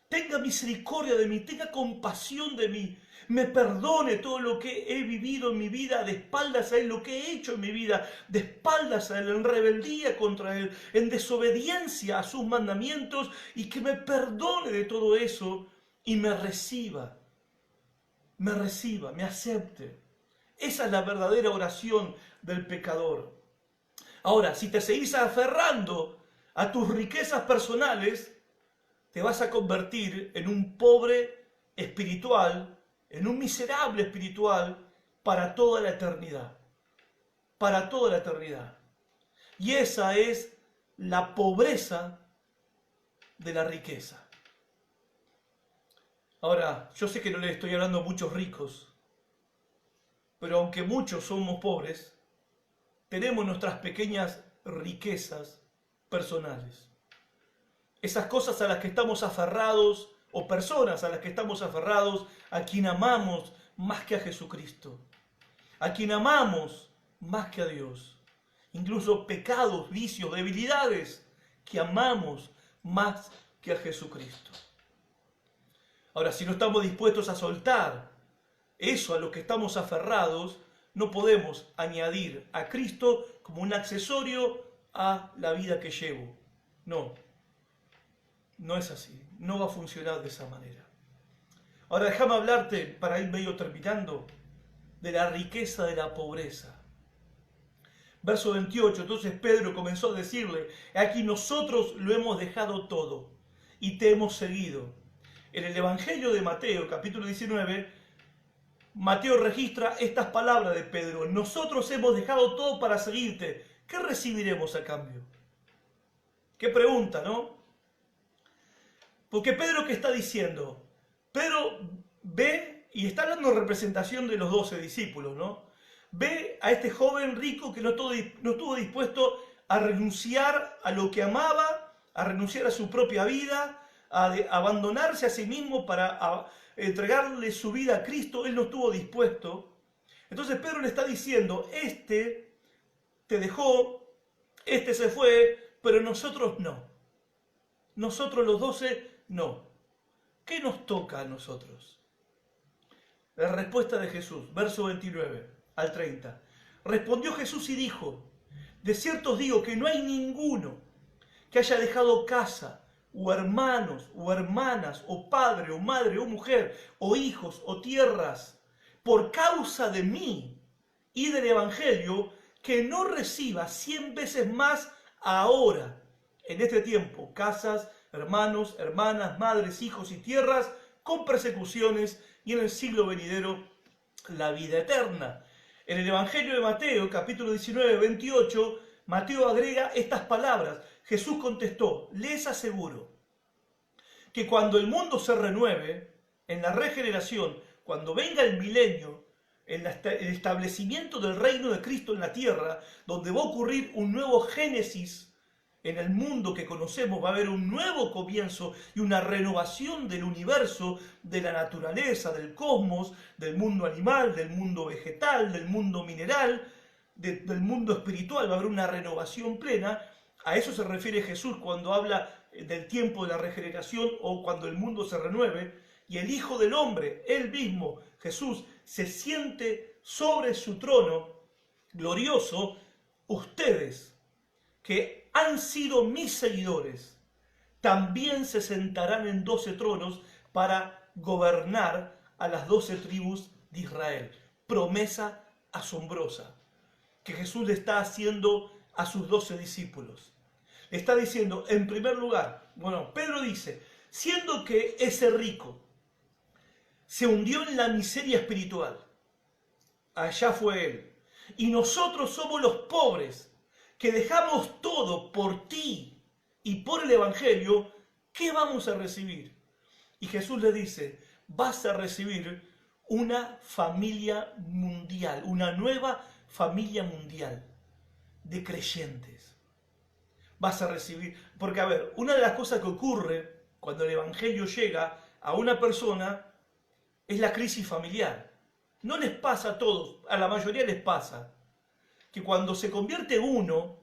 Tenga misericordia de mí, tenga compasión de mí. Me perdone todo lo que he vivido en mi vida, de espaldas a Él, lo que he hecho en mi vida, de espaldas a Él, en rebeldía contra Él, en desobediencia a sus mandamientos, y que me perdone de todo eso y me reciba, me acepte. Esa es la verdadera oración del pecador. Ahora, si te seguís aferrando a tus riquezas personales, te vas a convertir en un pobre espiritual, en un miserable espiritual para toda la eternidad. Para toda la eternidad. Y esa es la pobreza de la riqueza. Ahora, yo sé que no les estoy hablando a muchos ricos, pero aunque muchos somos pobres, tenemos nuestras pequeñas riquezas personales. Esas cosas a las que estamos aferrados, o personas a las que estamos aferrados, a quien amamos más que a Jesucristo, a quien amamos más que a Dios. Incluso pecados, vicios, debilidades que amamos más que a Jesucristo. Ahora, si no estamos dispuestos a soltar eso a lo que estamos aferrados, no podemos añadir a Cristo como un accesorio a la vida que llevo. No es así. No va a funcionar de esa manera. Ahora déjame hablarte, para ir medio terminando, de la riqueza de la pobreza. Verso 28, entonces Pedro comenzó a decirle: aquí nosotros lo hemos dejado todo y te hemos seguido. En el Evangelio de Mateo, capítulo 19, Mateo registra estas palabras de Pedro: nosotros hemos dejado todo para seguirte. ¿Qué recibiremos a cambio? Qué pregunta, ¿no? Porque Pedro, ¿qué está diciendo? Pedro ve, y está hablando en representación de los 12 discípulos, ¿no? Ve a este joven rico que no estuvo dispuesto a renunciar a lo que amaba, a renunciar a su propia vida, a abandonarse a sí mismo para entregarle su vida a Cristo. Él no estuvo dispuesto. Entonces Pedro le está diciendo: este te dejó, este se fue, pero nosotros no. Nosotros los 12 no. ¿Qué nos toca a nosotros? La respuesta de Jesús, verso 29 al 30. Respondió Jesús y dijo: de cierto os digo que no hay ninguno que haya dejado casa, o hermanos, o hermanas, o padre, o madre, o mujer, o hijos, o tierras, por causa de mí y del Evangelio, que no reciba 100 veces más ahora, en este tiempo, casas, hermanos, hermanas, madres, hijos y tierras, con persecuciones, y en el siglo venidero la vida eterna. En el Evangelio de Mateo, capítulo 19, 28, Mateo agrega estas palabras: Jesús contestó: les aseguro que cuando el mundo se renueve, en la regeneración, cuando venga el milenio, el establecimiento del reino de Cristo en la tierra, donde va a ocurrir un nuevo génesis en el mundo que conocemos, va a haber un nuevo comienzo y una renovación del universo, de la naturaleza, del cosmos, del mundo animal, del mundo vegetal, del mundo mineral, del mundo espiritual. Va a haber una renovación plena. A eso se refiere Jesús cuando habla del tiempo de la regeneración, o cuando el mundo se renueve. Y el Hijo del Hombre, él mismo, Jesús, se siente sobre su trono glorioso. Ustedes, que han sido mis seguidores, también se sentarán en 12 tronos para gobernar a las 12 tribus de Israel. Promesa asombrosa que Jesús le está haciendo a sus 12 discípulos. Le está diciendo, en primer lugar, Pedro dice: siendo que ese rico se hundió en la miseria espiritual, allá fue él, y nosotros somos los pobres que dejamos todo por ti y por el Evangelio, ¿qué vamos a recibir? Y Jesús le dice, vas a recibir una familia mundial, una nueva familia mundial de creyentes. Vas a recibir, porque a ver, una de las cosas que ocurre cuando el Evangelio llega a una persona es la crisis familiar. No les pasa a todos, a la mayoría les pasa, que cuando se convierte uno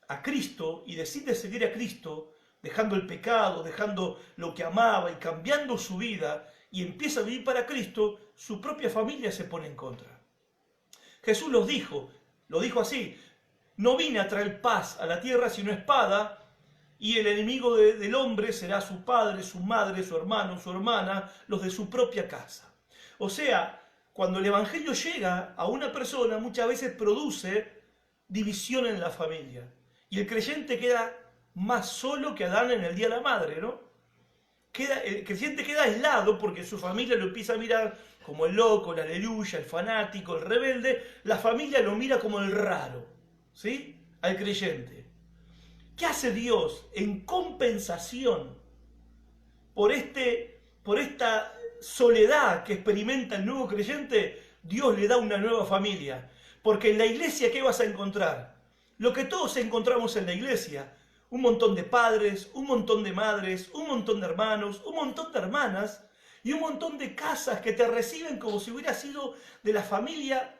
a Cristo y decide seguir a Cristo, dejando el pecado, dejando lo que amaba y cambiando su vida, y empieza a vivir para Cristo, su propia familia se pone en contra. Jesús lo dijo así, no vine a traer paz a la tierra sino espada, y el enemigo del hombre será su padre, su madre, su hermano, su hermana, los de su propia casa. O sea, cuando el Evangelio llega a una persona, muchas veces produce división en la familia. Y el creyente queda más solo que Adán en el día de la madre, ¿no? El creyente queda aislado porque su familia lo empieza a mirar como el loco, el aleluya, el fanático, el rebelde. La familia lo mira como el raro, ¿sí? Al creyente. ¿Qué hace Dios en compensación por esta soledad que experimenta el nuevo creyente? Dios le da una nueva familia. Porque en la iglesia, ¿qué vas a encontrar? Lo que todos encontramos en la iglesia. Un montón de padres, un montón de madres, un montón de hermanos, un montón de hermanas y un montón de casas que te reciben como si hubiera sido de la familia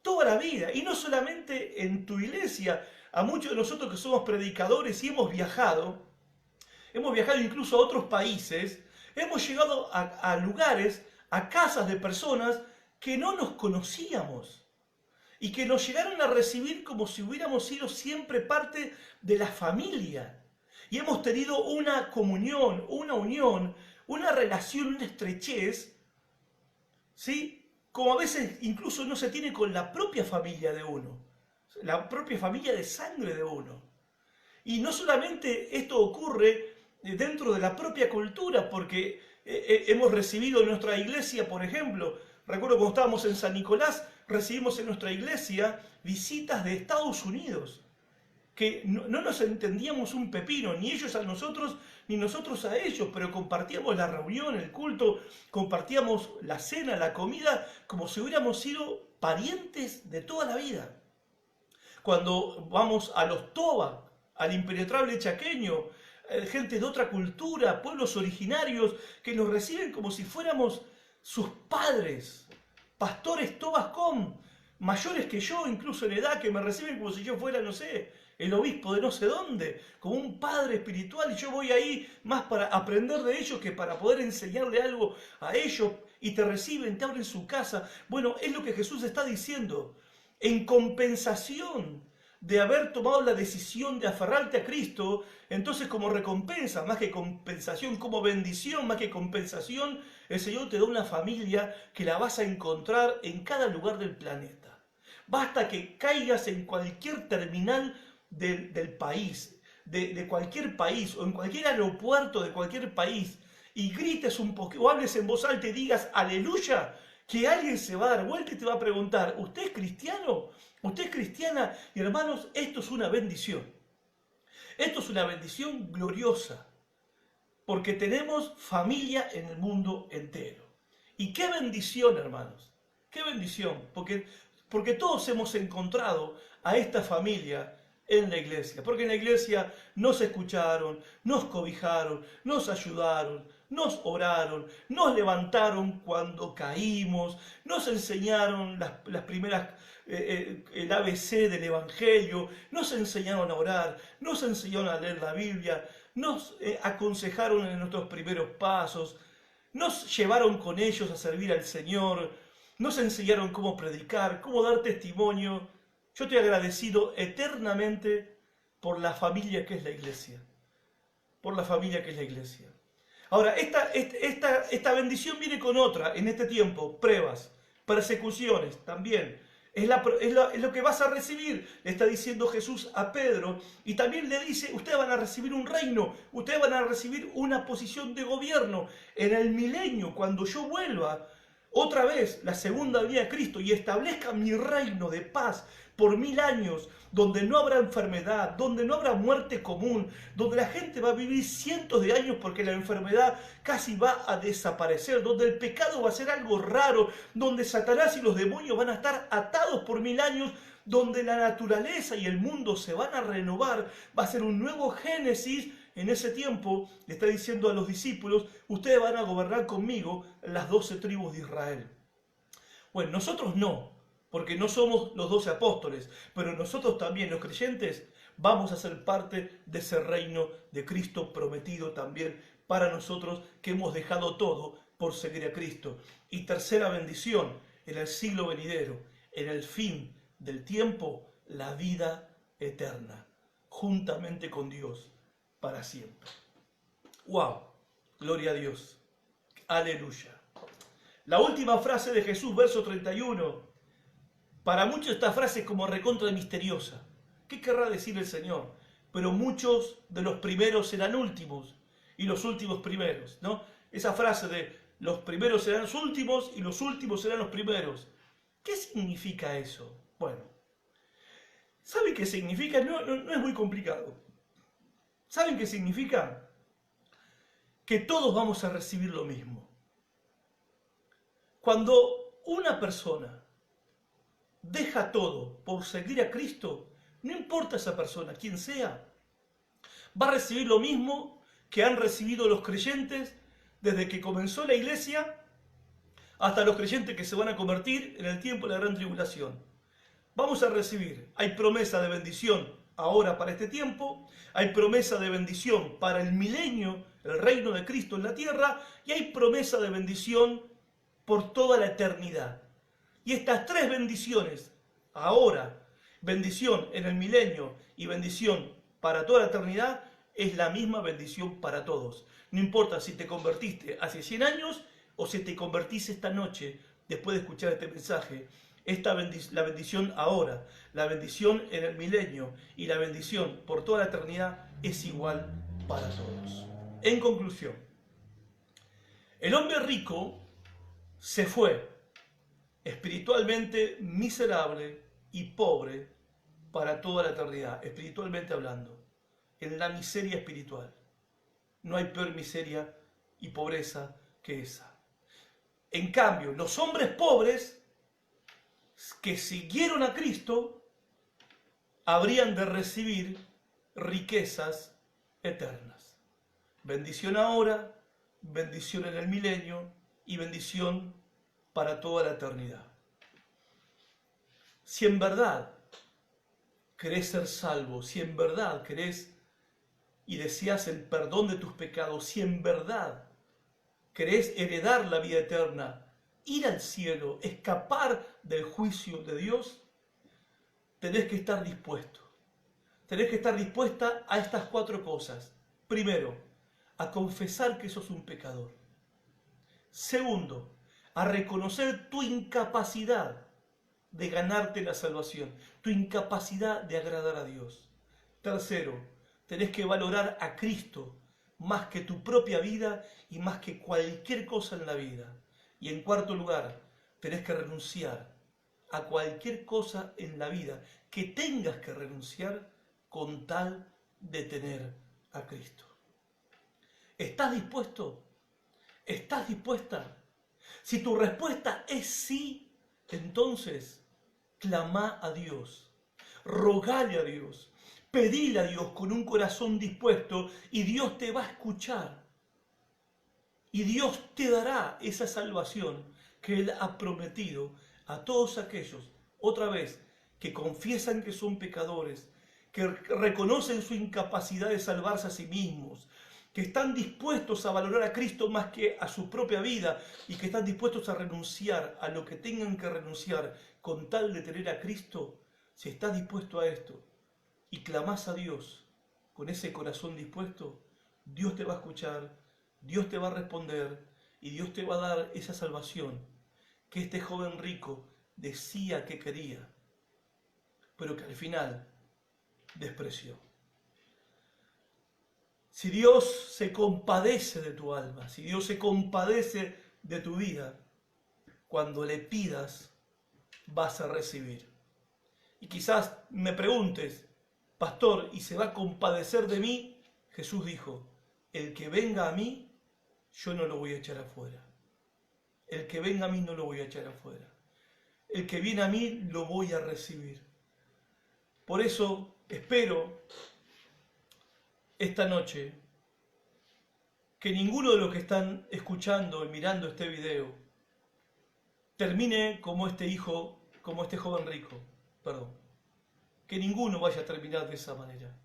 toda la vida. Y no solamente en tu iglesia. A muchos de nosotros que somos predicadores y hemos viajado incluso a otros países, hemos llegado a lugares, a casas de personas que no nos conocíamos y que nos llegaron a recibir como si hubiéramos sido siempre parte de la familia. Y hemos tenido una comunión, una unión, una relación, una estrechez, ¿sí? Como a veces incluso no se tiene con la propia familia de uno. La propia familia de sangre de uno. Y no solamente esto ocurre dentro de la propia cultura, porque hemos recibido en nuestra iglesia, por ejemplo, recuerdo cuando estábamos en San Nicolás, recibimos en nuestra iglesia visitas de Estados Unidos, que no nos entendíamos un pepino, ni ellos a nosotros, ni nosotros a ellos, pero compartíamos la reunión, el culto, compartíamos la cena, la comida, como si hubiéramos sido parientes de toda la vida. Cuando vamos a los Toba, al impenetrable chaqueño, gente de otra cultura, pueblos originarios, que nos reciben como si fuéramos sus padres, pastores Tobascom, mayores que yo, incluso en edad, que me reciben como si yo fuera, no sé, el obispo de no sé dónde, como un padre espiritual, y yo voy ahí más para aprender de ellos que para poder enseñarle algo a ellos, y te reciben, te abren su casa. Bueno, es lo que Jesús está diciendo. En compensación de haber tomado la decisión de aferrarte a Cristo, entonces como recompensa, más que compensación, como bendición, más que compensación, el Señor te da una familia que la vas a encontrar en cada lugar del planeta. Basta que caigas en cualquier terminal del país, de cualquier país, o en cualquier aeropuerto de cualquier país, y grites un poco, o hables en voz alta y digas aleluya, que alguien se va a dar vuelta y te va a preguntar, ¿usted es cristiano? ¿Usted es cristiana? Y hermanos, esto es una bendición. Esto es una bendición gloriosa, porque tenemos familia en el mundo entero. Y qué bendición, hermanos, qué bendición, porque todos hemos encontrado a esta familia en la iglesia, porque en la iglesia nos escucharon, nos cobijaron, nos ayudaron, nos oraron, nos levantaron cuando caímos, nos enseñaron las primeras, el ABC del Evangelio, nos enseñaron a orar, nos enseñaron a leer la Biblia, nos aconsejaron en nuestros primeros pasos, nos llevaron con ellos a servir al Señor, nos enseñaron cómo predicar, cómo dar testimonio. Yo estoy agradecido eternamente por la familia que es la iglesia. Por la familia que es la iglesia. Ahora, esta bendición viene con otra en este tiempo, pruebas, persecuciones también. Es lo que vas a recibir, le está diciendo Jesús a Pedro. Y también le dice, ustedes van a recibir un reino, ustedes van a recibir una posición de gobierno. En el milenio, cuando yo vuelva, otra vez la segunda venida de Cristo y establezca mi reino de paz por 1000 años, donde no habrá enfermedad, donde no habrá muerte común, donde la gente va a vivir cientos de años porque la enfermedad casi va a desaparecer, donde el pecado va a ser algo raro, donde Satanás y los demonios van a estar atados por 1000 años, donde la naturaleza y el mundo se van a renovar, va a ser un nuevo Génesis. En ese tiempo le está diciendo a los discípulos, ustedes van a gobernar conmigo las 12 tribus de Israel. Bueno, nosotros no, porque no somos los 12 apóstoles, pero nosotros también, los creyentes, vamos a ser parte de ese reino de Cristo prometido también para nosotros que hemos dejado todo por seguir a Cristo. Y tercera bendición, en el siglo venidero, en el fin del tiempo, la vida eterna, juntamente con Dios para siempre. ¡Wow! Gloria a Dios. Aleluya. La última frase de Jesús, verso 31. Para muchos esta frase es como recontra misteriosa. ¿Qué querrá decir el Señor? Pero muchos de los primeros serán últimos y los últimos primeros, ¿no? Esa frase de los primeros serán los últimos y los últimos serán los primeros. ¿Qué significa eso? Bueno, ¿saben qué significa? No es muy complicado. ¿Saben qué significa? Que todos vamos a recibir lo mismo. Cuando una persona deja todo por seguir a Cristo, no importa esa persona, quien sea, va a recibir lo mismo que han recibido los creyentes desde que comenzó la iglesia hasta los creyentes que se van a convertir en el tiempo de la gran tribulación. Vamos a recibir, hay promesa de bendición ahora para este tiempo, hay promesa de bendición para el milenio, el reino de Cristo en la tierra, y hay promesa de bendición por toda la eternidad. Y estas tres bendiciones, ahora, bendición en el milenio y bendición para toda la eternidad, es la misma bendición para todos. No importa si te convertiste hace 100 años o si te convertís esta noche después de escuchar este mensaje. La bendición ahora, la bendición en el milenio y la bendición por toda la eternidad es igual para todos. En conclusión, el hombre rico se fue espiritualmente miserable y pobre para toda la eternidad, espiritualmente hablando, en la miseria espiritual. No hay peor miseria y pobreza que esa. En cambio, los hombres pobres que siguieron a Cristo habrían de recibir riquezas eternas. Bendición ahora, bendición en el milenio y bendición para toda la eternidad. Si en verdad querés ser salvo, si en verdad querés y deseas el perdón de tus pecados, si en verdad querés heredar la vida eterna, ir al cielo, escapar del juicio de Dios, tenés que estar dispuesto. Tenés que estar dispuesta a estas 4 cosas. Primero, a confesar que sos un pecador. Segundo, a reconocer tu incapacidad de ganarte la salvación, tu incapacidad de agradar a Dios. Tercero, tenés que valorar a Cristo más que tu propia vida y más que cualquier cosa en la vida. Y en cuarto lugar, tenés que renunciar a cualquier cosa en la vida que tengas que renunciar con tal de tener a Cristo. ¿Estás dispuesto? ¿Estás dispuesta? Si tu respuesta es sí, entonces clama a Dios, rogale a Dios, pedile a Dios con un corazón dispuesto y Dios te va a escuchar. Y Dios te dará esa salvación que Él ha prometido a todos aquellos, otra vez, que confiesan que son pecadores, que reconocen su incapacidad de salvarse a sí mismos, que están dispuestos a valorar a Cristo más que a su propia vida y que están dispuestos a renunciar a lo que tengan que renunciar con tal de tener a Cristo. Si estás dispuesto a esto y clamás a Dios con ese corazón dispuesto, Dios te va a escuchar, Dios te va a responder y Dios te va a dar esa salvación que este joven rico decía que quería, pero que al final despreció. Si Dios se compadece de tu alma, si Dios se compadece de tu vida, cuando le pidas, vas a recibir. Y quizás me preguntes, pastor, ¿y se va a compadecer de mí? Jesús dijo, el que venga a mí, yo no lo voy a echar afuera. El que venga a mí no lo voy a echar afuera. El que viene a mí lo voy a recibir. Por eso espero esta noche que ninguno de los que están escuchando y mirando este video termine como este joven rico, que ninguno vaya a terminar de esa manera,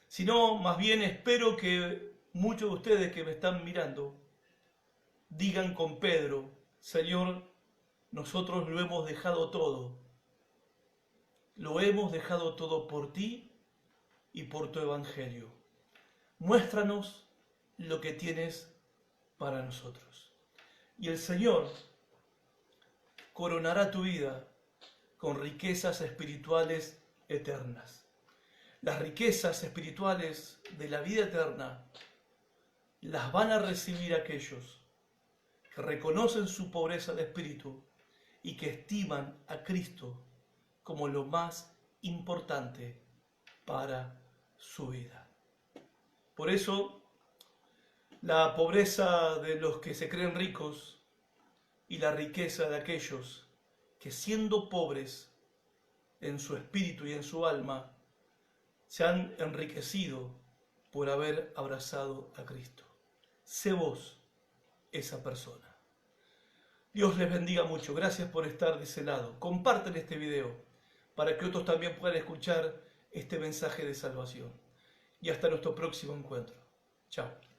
sino más bien espero que muchos de ustedes que me están mirando digan con Pedro, Señor, nosotros lo hemos dejado todo por ti y por tu evangelio. Muéstranos lo que tienes para nosotros. Y el Señor coronará tu vida con riquezas espirituales eternas. Las riquezas espirituales de la vida eterna las van a recibir aquellos que reconocen su pobreza de espíritu y que estiman a Cristo como lo más importante para su vida. Por eso, la pobreza de los que se creen ricos y la riqueza de aquellos que siendo pobres en su espíritu y en su alma, se han enriquecido por haber abrazado a Cristo. Sé vos esa persona. Dios les bendiga mucho. Gracias por estar de ese lado. Compartan este video para que otros también puedan escuchar este mensaje de salvación. Y hasta nuestro próximo encuentro. Chao.